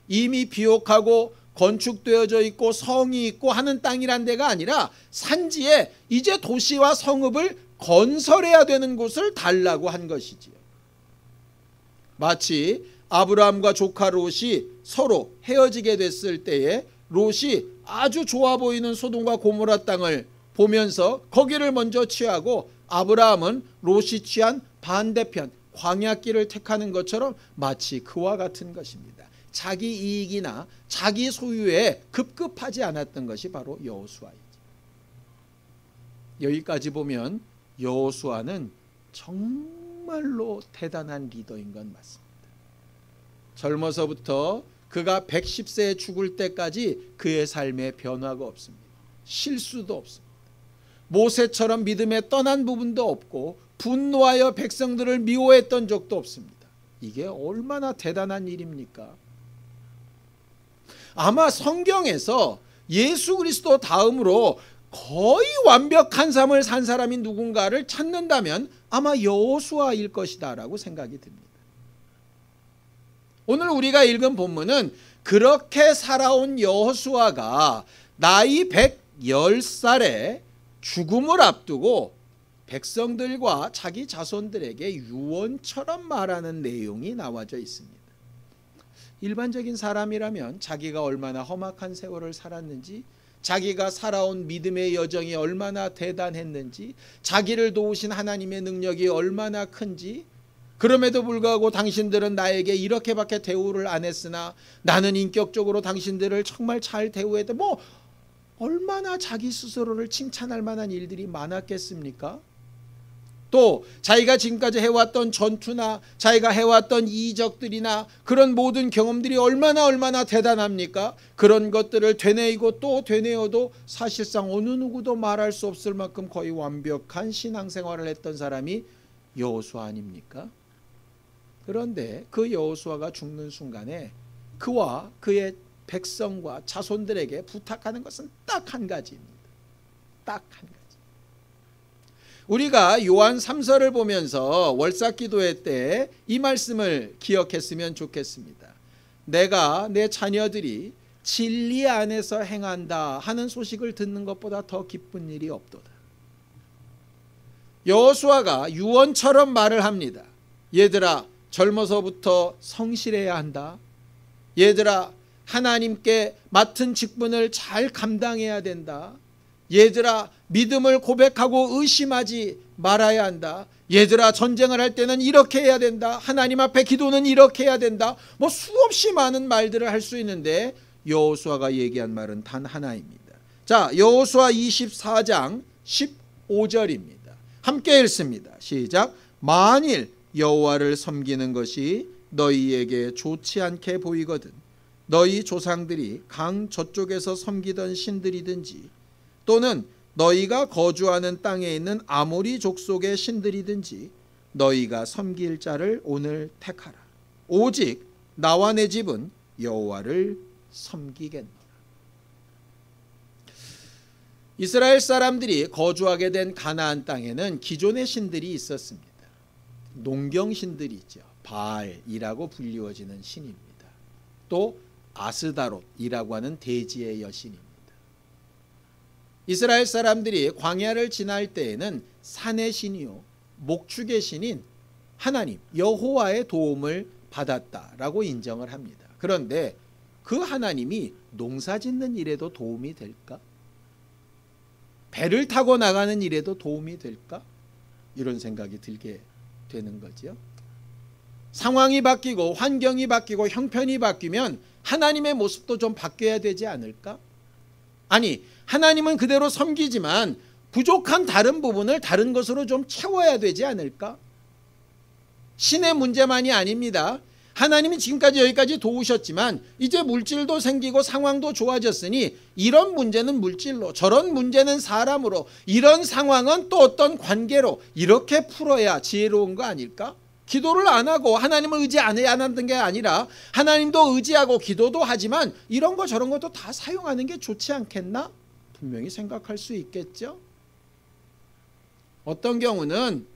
Speaker 1: 이미 비옥하고 건축되어져 있고 성이 있고 하는 땅이란 데가 아니라 산지에 이제 도시와 성읍을 건설해야 되는 곳을 달라고 한 것이지요. 마치 아브라함과 조카 롯이 서로 헤어지게 됐을 때에 롯이 아주 좋아 보이는 소돔과 고모라 땅을 보면서 거기를 먼저 취하고 아브라함은 롯이 취한 반대편 광야길을 택하는 것처럼 마치 그와 같은 것입니다. 자기 이익이나 자기 소유에 급급하지 않았던 것이 바로 여호수아이죠. 여기까지 보면 여호수아는 정말로 대단한 리더인 건 맞습니다. 젊어서부터 그가 110세에 죽을 때까지 그의 삶에 변화가 없습니다. 실수도 없습니다. 모세처럼 믿음에 떠난 부분도 없고 분노하여 백성들을 미워했던 적도 없습니다. 이게 얼마나 대단한 일입니까? 아마 성경에서 예수 그리스도 다음으로 거의 완벽한 삶을 산 사람이 누군가를 찾는다면 아마 여호수아일 것이다 라고 생각이 듭니다. 오늘 우리가 읽은 본문은 그렇게 살아온 여호수아가 나이 110살에 죽음을 앞두고 백성들과 자기 자손들에게 유언처럼 말하는 내용이 나와져 있습니다. 일반적인 사람이라면 자기가 얼마나 험악한 세월을 살았는지, 자기가 살아온 믿음의 여정이 얼마나 대단했는지, 자기를 도우신 하나님의 능력이 얼마나 큰지, 그럼에도 불구하고 당신들은 나에게 이렇게밖에 대우를 안 했으나 나는 인격적으로 당신들을 정말 잘 대우했다, 뭐 얼마나 자기 스스로를 칭찬할 만한 일들이 많았겠습니까? 또 자기가 지금까지 해왔던 전투나 자기가 해왔던 이적들이나 그런 모든 경험들이 얼마나 대단합니까? 그런 것들을 되뇌이고 또 되뇌어도 사실상 어느 누구도 말할 수 없을 만큼 거의 완벽한 신앙생활을 했던 사람이 여호수아 아닙니까? 그런데 그 여호수아가 죽는 순간에 그와 그의 백성과 자손들에게 부탁하는 것은 딱 한 가지입니다. 딱 한 가지. 우리가 요한 3서를 보면서 월삭기도회 때 이 말씀을 기억했으면 좋겠습니다. 내가 내 자녀들이 진리 안에서 행한다 하는 소식을 듣는 것보다 더 기쁜 일이 없도다. 여호수아가 유언처럼 말을 합니다. 얘들아, 젊어서부터 성실해야 한다. 얘들아, 하나님께 맡은 직분을 잘 감당해야 된다. 얘들아, 믿음을 고백하고 의심하지 말아야 한다. 얘들아, 전쟁을 할 때는 이렇게 해야 된다. 하나님 앞에 기도는 이렇게 해야 된다. 뭐 수없이 많은 말들을 할 수 있는데 여호수아가 얘기한 말은 단 하나입니다. 자, 여호수아 24장 15절입니다. 함께 읽습니다. 시작. 만일 여호와를 섬기는 것이 너희에게 좋지 않게 보이거든 너희 조상들이 강 저쪽에서 섬기던 신들이든지 또는 너희가 거주하는 땅에 있는 아모리 족속의 신들이든지 너희가 섬길 자를 오늘 택하라. 오직 나와 내 집은 여호와를 섬기겠노라. 이스라엘 사람들이 거주하게 된 가나안 땅에는 기존의 신들이 있었습니다. 농경신들이죠. 바알이라고 불리워지는 신입니다. 또 아스다롯이라고 하는 대지의 여신입니다. 이스라엘 사람들이 광야를 지날 때에는 산의 신이요 목축의 신인 하나님 여호와의 도움을 받았다라고 인정을 합니다. 그런데 그 하나님이 농사짓는 일에도 도움이 될까? 배를 타고 나가는 일에도 도움이 될까? 이런 생각이 들게 되는 거죠. 상황이 바뀌고 환경이 바뀌고 형편이 바뀌면 하나님의 모습도 좀 바뀌어야 되지 않을까? 아니, 하나님은 그대로 섬기지만 부족한 다른 부분을 다른 것으로 좀 채워야 되지 않을까? 신의 문제만이 아닙니다. 하나님이 지금까지 여기까지 도우셨지만 이제 물질도 생기고 상황도 좋아졌으니 이런 문제는 물질로, 저런 문제는 사람으로, 이런 상황은 또 어떤 관계로 이렇게 풀어야 지혜로운 거 아닐까? 기도를 안 하고 하나님을 의지 안 하는 게 아니라 하나님도 의지하고 기도도 하지만 이런 거 저런 것도 다 사용하는 게 좋지 않겠나? 분명히 생각할 수 있겠죠. 어떤 경우는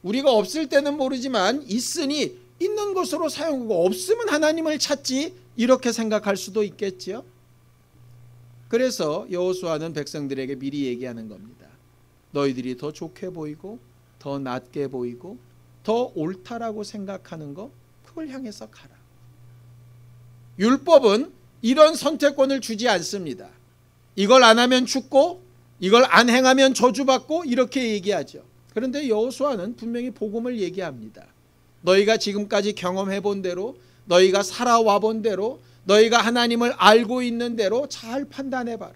Speaker 1: 우리가 없을 때는 모르지만 있으니 있는 것으로 사용하고 없으면 하나님을 찾지 이렇게 생각할 수도 있겠죠. 그래서 여호수아는 백성들에게 미리 얘기하는 겁니다. 너희들이 더 좋게 보이고 더 낫게 보이고 더 옳다라고 생각하는 거 그걸 향해서 가라. 율법은 이런 선택권을 주지 않습니다. 이걸 안 하면 죽고 이걸 안 행하면 저주받고 이렇게 얘기하죠. 그런데 여호수아는 분명히 복음을 얘기합니다. 너희가 지금까지 경험해 본 대로 너희가 살아와 본 대로 너희가 하나님을 알고 있는 대로 잘 판단해 봐라.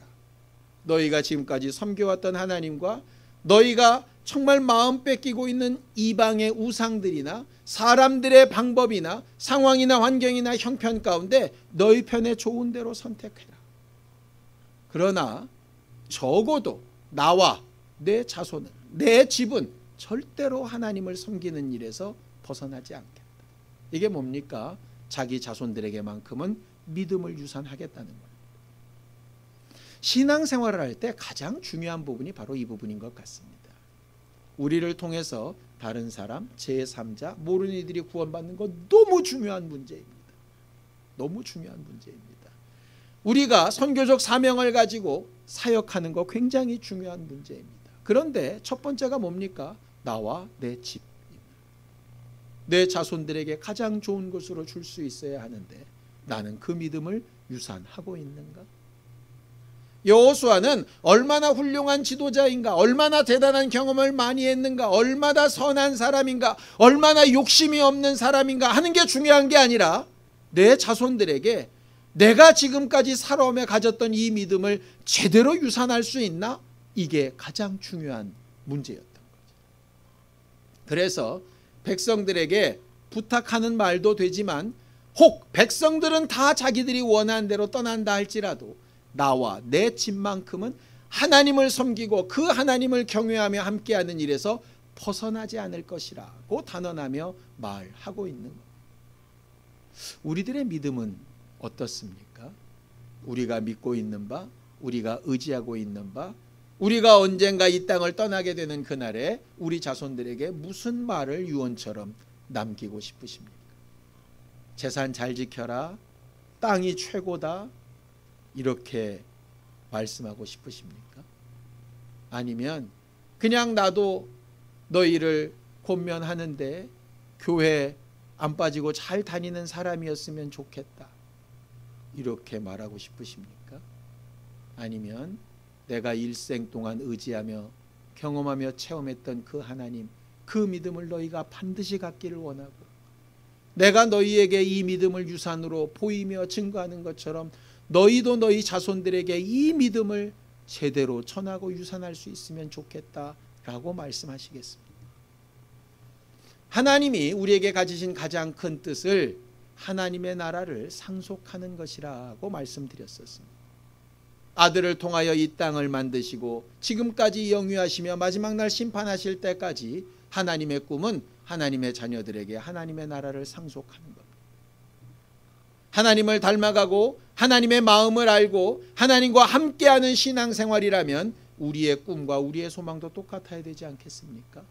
Speaker 1: 너희가 지금까지 섬겨왔던 하나님과 너희가 정말 마음 뺏기고 있는 이방의 우상들이나 사람들의 방법이나 상황이나 환경이나 형편 가운데 너희 편에 좋은 대로 선택해라. 그러나 적어도 나와 내 자손은 내 집은 절대로 하나님을 섬기는 일에서 벗어나지 않겠다. 이게 뭡니까? 자기 자손들에게만큼은 믿음을 유산하겠다는 거예요. 신앙생활을 할 때 가장 중요한 부분이 바로 이 부분인 것 같습니다. 우리를 통해서 다른 사람, 제3자, 모르는 이들이 구원받는 것 너무 중요한 문제입니다. 너무 중요한 문제입니다. 우리가 선교적 사명을 가지고 사역하는 거 굉장히 중요한 문제입니다. 그런데 첫 번째가 뭡니까? 나와 내 집. 내 자손들에게 가장 좋은 것으로 줄 수 있어야 하는데 나는 그 믿음을 유산하고 있는가? 여호수아는 얼마나 훌륭한 지도자인가, 얼마나 대단한 경험을 많이 했는가, 얼마나 선한 사람인가, 얼마나 욕심이 없는 사람인가 하는 게 중요한 게 아니라 내 자손들에게 내가 지금까지 살아오며 가졌던 이 믿음을 제대로 유산할 수 있나? 이게 가장 중요한 문제였던 거죠. 그래서 백성들에게 부탁하는 말도 되지만 혹 백성들은 다 자기들이 원하는 대로 떠난다 할지라도 나와 내 집만큼은 하나님을 섬기고 그 하나님을 경외하며 함께하는 일에서 벗어나지 않을 것이라고 단언하며 말하고 있는 것. 우리들의 믿음은 어떻습니까? 우리가 믿고 있는 바, 우리가 의지하고 있는 바, 우리가 언젠가 이 땅을 떠나게 되는 그날에 우리 자손들에게 무슨 말을 유언처럼 남기고 싶으십니까? 재산 잘 지켜라, 땅이 최고다, 이렇게 말씀하고 싶으십니까? 아니면 그냥 나도 너희를 권면하는데 교회 안 빠지고 잘 다니는 사람이었으면 좋겠다, 이렇게 말하고 싶으십니까? 아니면 내가 일생 동안 의지하며 경험하며 체험했던 그 하나님, 그 믿음을 너희가 반드시 갖기를 원하고 내가 너희에게 이 믿음을 유산으로 보이며 증거하는 것처럼 너희도 너희 자손들에게 이 믿음을 제대로 전하고 유산할 수 있으면 좋겠다라고 말씀하시겠습니다. 하나님이 우리에게 가지신 가장 큰 뜻을 하나님의 나라를 상속하는 것이라고 말씀드렸었습니다. 아들을 통하여 이 땅을 만드시고 지금까지 영위하시며 마지막 날 심판하실 때까지 하나님의 꿈은 하나님의 자녀들에게 하나님의 나라를 상속하는 겁니다. 하나님을 닮아가고 하나님의 마음을 알고 하나님과 함께하는 신앙생활이라면 우리의 꿈과 우리의 소망도 똑같아야 되지 않겠습니까?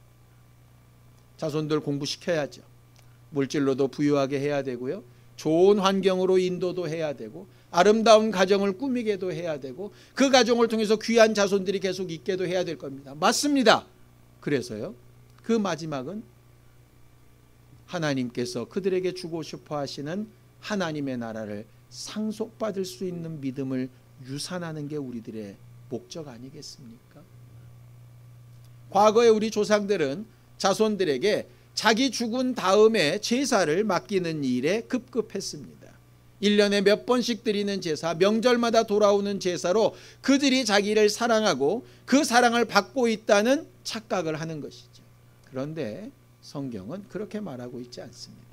Speaker 1: 자손들 공부시켜야죠. 물질로도 부유하게 해야 되고요. 좋은 환경으로 인도도 해야 되고 아름다운 가정을 꾸미게도 해야 되고 그 가정을 통해서 귀한 자손들이 계속 있게도 해야 될 겁니다. 맞습니다. 그래서요, 그 마지막은 하나님께서 그들에게 주고 싶어 하시는 하나님의 나라를 상속받을 수 있는 믿음을 유산하는 게 우리들의 목적 아니겠습니까? 과거에 우리 조상들은 자손들에게 자기 죽은 다음에 제사를 맡기는 일에 급급했습니다. 1년에 몇 번씩 드리는 제사, 명절마다 돌아오는 제사로 그들이 자기를 사랑하고 그 사랑을 받고 있다는 착각을 하는 것이죠. 그런데 성경은 그렇게 말하고 있지 않습니다.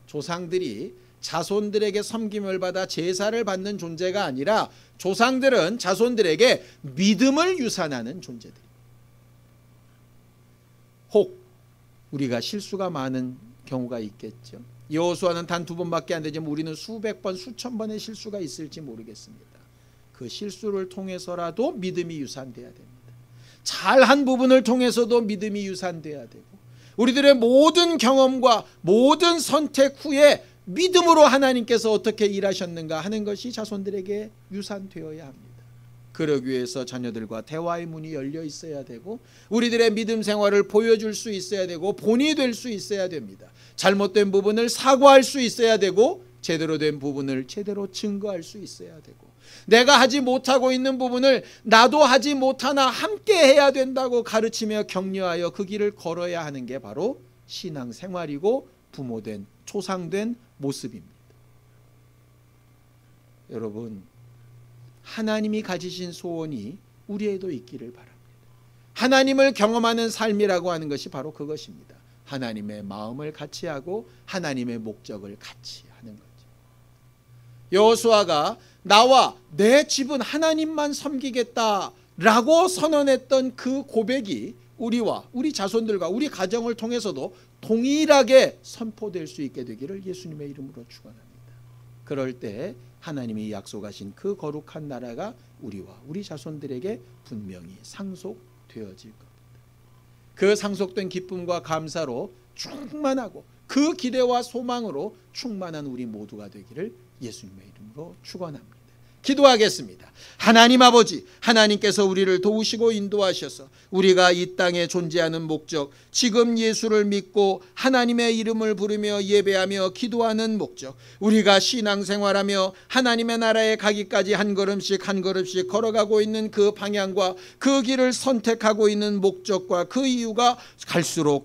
Speaker 1: 조상들이 자손들에게 섬김을 받아 제사를 받는 존재가 아니라 조상들은 자손들에게 믿음을 유산하는 존재들입니다. 혹 우리가 실수가 많은 경우가 있겠죠. 여호수아는 단 2번밖에 안 되지만 우리는 수백 번, 수천 번의 실수가 있을지 모르겠습니다. 그 실수를 통해서라도 믿음이 유산돼야 됩니다. 잘한 부분을 통해서도 믿음이 유산돼야 되고 우리들의 모든 경험과 모든 선택 후에 믿음으로 하나님께서 어떻게 일하셨는가 하는 것이 자손들에게 유산되어야 합니다. 그러기 위해서 자녀들과 대화의 문이 열려 있어야 되고 우리들의 믿음 생활을 보여줄 수 있어야 되고 본이 될 수 있어야 됩니다. 잘못된 부분을 사과할 수 있어야 되고 제대로 된 부분을 제대로 증거할 수 있어야 되고 내가 하지 못하고 있는 부분을 나도 하지 못하나 함께 해야 된다고 가르치며 격려하여 그 길을 걸어야 하는 게 바로 신앙생활이고 부모된 초상된 모습입니다. 여러분, 하나님이 가지신 소원이 우리에도 있기를 바랍니다. 하나님을 경험하는 삶이라고 하는 것이 바로 그것입니다. 하나님의 마음을 같이 하고 하나님의 목적을 같이 하는 거죠. 여호수아가 나와 내 집은 하나님만 섬기겠다라고 선언했던 그 고백이 우리와 우리 자손들과 우리 가정을 통해서도 동일하게 선포될 수 있게 되기를 예수님의 이름으로 축원합니다. 그럴 때 하나님이 약속하신 그 거룩한 나라가 우리와 우리 자손들에게 분명히 상속되어질 겁니다. 그 상속된 기쁨과 감사로 충만하고 그 기대와 소망으로 충만한 우리 모두가 되기를 예수님의 이름으로 축원합니다. 기도하겠습니다. 하나님 아버지, 하나님께서 우리를 도우시고 인도하셔서 우리가 이 땅에 존재하는 목적, 지금 예수를 믿고 하나님의 이름을 부르며 예배하며 기도하는 목적, 우리가 신앙생활하며 하나님의 나라에 가기까지 한 걸음씩 한 걸음씩 걸어가고 있는 그 방향과 그 길을 선택하고 있는 목적과 그 이유가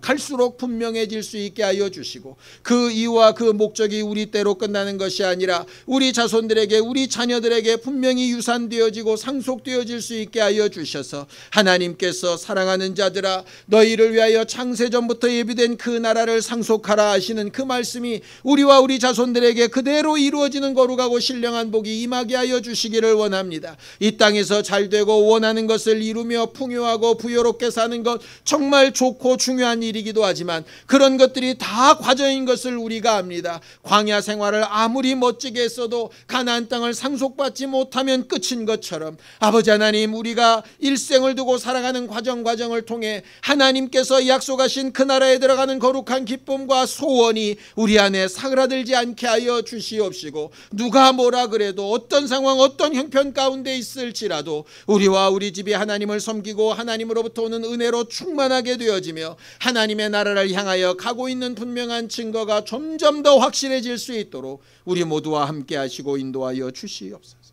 Speaker 1: 갈수록 분명해질 수 있게 하여 주시고 그 이유와 그 목적이 우리 때로 끝나는 것이 아니라 우리 자손들에게 우리 자녀들에게 자손들에게 분명히 유산되어지고 상속되어질 수 있게 하여 주셔서 하나님께서 사랑하는 자들아 너희를 위하여 창세전부터 예비된 그 나라를 상속하라 하시는 그 말씀이 우리와 우리 자손들에게 그대로 이루어지는 거룩하고 신령한 복이 임하게 하여 주시기를 원합니다. 이 땅에서 잘되고 원하는 것을 이루며 풍요하고 부요롭게 사는 것 정말 좋고 중요한 일이기도 하지만 그런 것들이 다 과정인 것을 우리가 압니다. 광야 생활을 아무리 멋지게 했어도 가나안 땅을 상속받지 못하면 끝인 것처럼 아버지 하나님, 우리가 일생을 두고 살아가는 과정을 통해 하나님께서 약속하신 그 나라에 들어가는 거룩한 기쁨과 소원이 우리 안에 사그라들지 않게 하여 주시옵시고, 누가 뭐라 그래도 어떤 상황 어떤 형편 가운데 있을지라도 우리와 우리 집이 하나님을 섬기고 하나님으로부터 오는 은혜로 충만하게 되어지며 하나님의 나라를 향하여 가고 있는 분명한 증거가 점점 더 확실해질 수 있도록 우리 모두와 함께 하시고 인도하여 주시옵소서.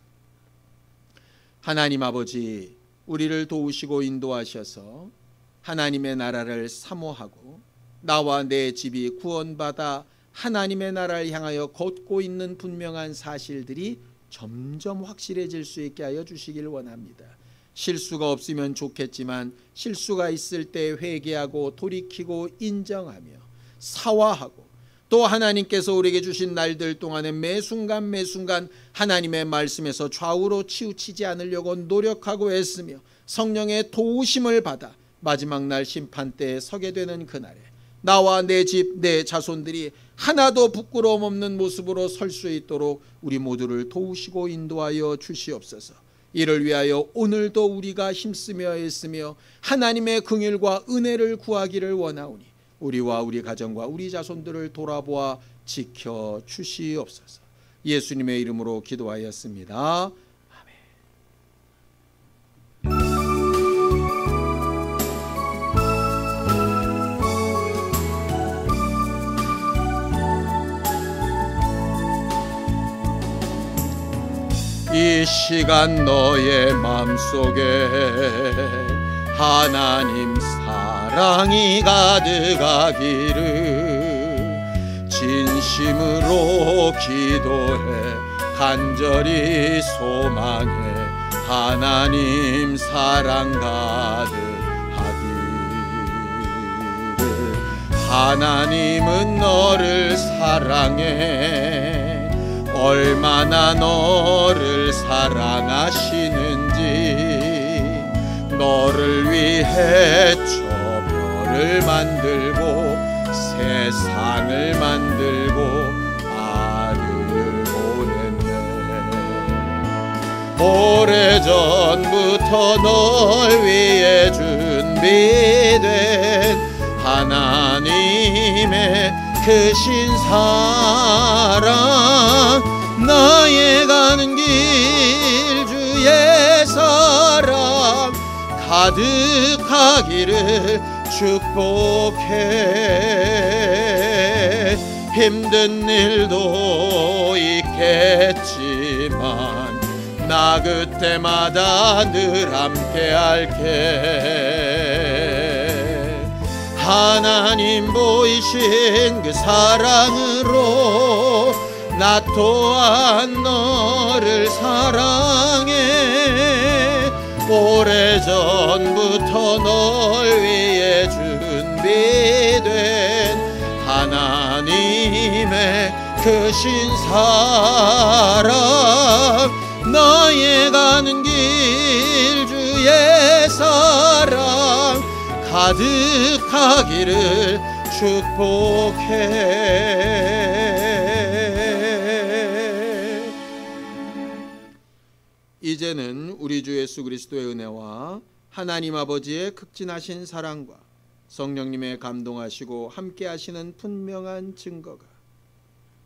Speaker 1: 하나님 아버지, 우리를 도우시고 인도하셔서 하나님의 나라를 사모하고 나와 내 집이 구원받아 하나님의 나라를 향하여 걷고 있는 분명한 사실들이 점점 확실해질 수 있게 하여 주시길 원합니다. 실수가 없으면 좋겠지만 실수가 있을 때 회개하고 돌이키고 인정하며 사과하고 또 하나님께서 우리에게 주신 날들 동안에 매 순간 하나님의 말씀에서 좌우로 치우치지 않으려고 노력하고 애쓰며 성령의 도우심을 받아 마지막 날 심판대에 서게 되는 그날에 나와 내 집, 내 자손들이 하나도 부끄러움 없는 모습으로 설 수 있도록 우리 모두를 도우시고 인도하여 주시옵소서. 이를 위하여 오늘도 우리가 힘쓰며 애쓰며 하나님의 긍휼과 은혜를 구하기를 원하오니 우리와 우리 가정과 우리 자손들을 돌아보아 지켜 주시옵소서. 예수님의 이름으로 기도하였습니다. 이 시간 너의 마음속에 하나님 사랑이 가득하기를 진심으로 기도해 간절히 소망해 하나님 사랑 가득하기를. 하나님은 너를 사랑해 얼마나 너를 사랑하시는지 너를 위해 저 별을 만들고 세상을 만들고 아들을 보냈네. 오래전부터 널 위해 준비된 하나님의 크신 사랑 나의 가는 길 주의 사랑 가득하기를 축복해. 힘든 일도 있겠지만 나 그때마다 늘 함께 할게. 하나님 보이신 그 사랑으로 나 또한 너를 사랑해. 오래전부터 널 위해 준비된 하나님의 크신 사랑 너의 가는 길 주의 사랑 가득하기를 축복해. 이제는 우리 주 예수 그리스도의 은혜와 하나님 아버지의 극진하신 사랑과 성령님의 감동하시고 함께 하시는 분명한 증거가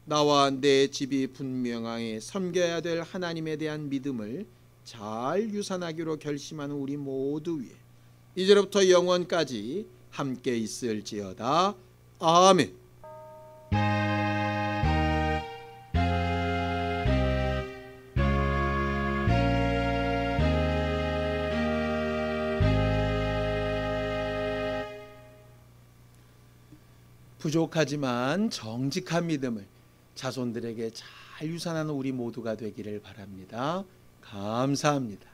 Speaker 1: 나와 내 집이 분명하게 섬겨야 될 하나님에 대한 믿음을 잘 유산하기로 결심하는 우리 모두 위에 이제로부터 영원까지 함께 있을지어다. 아멘. 부족하지만 정직한 믿음을 자손들에게 잘 유산하는 우리 모두가 되기를 바랍니다. 감사합니다.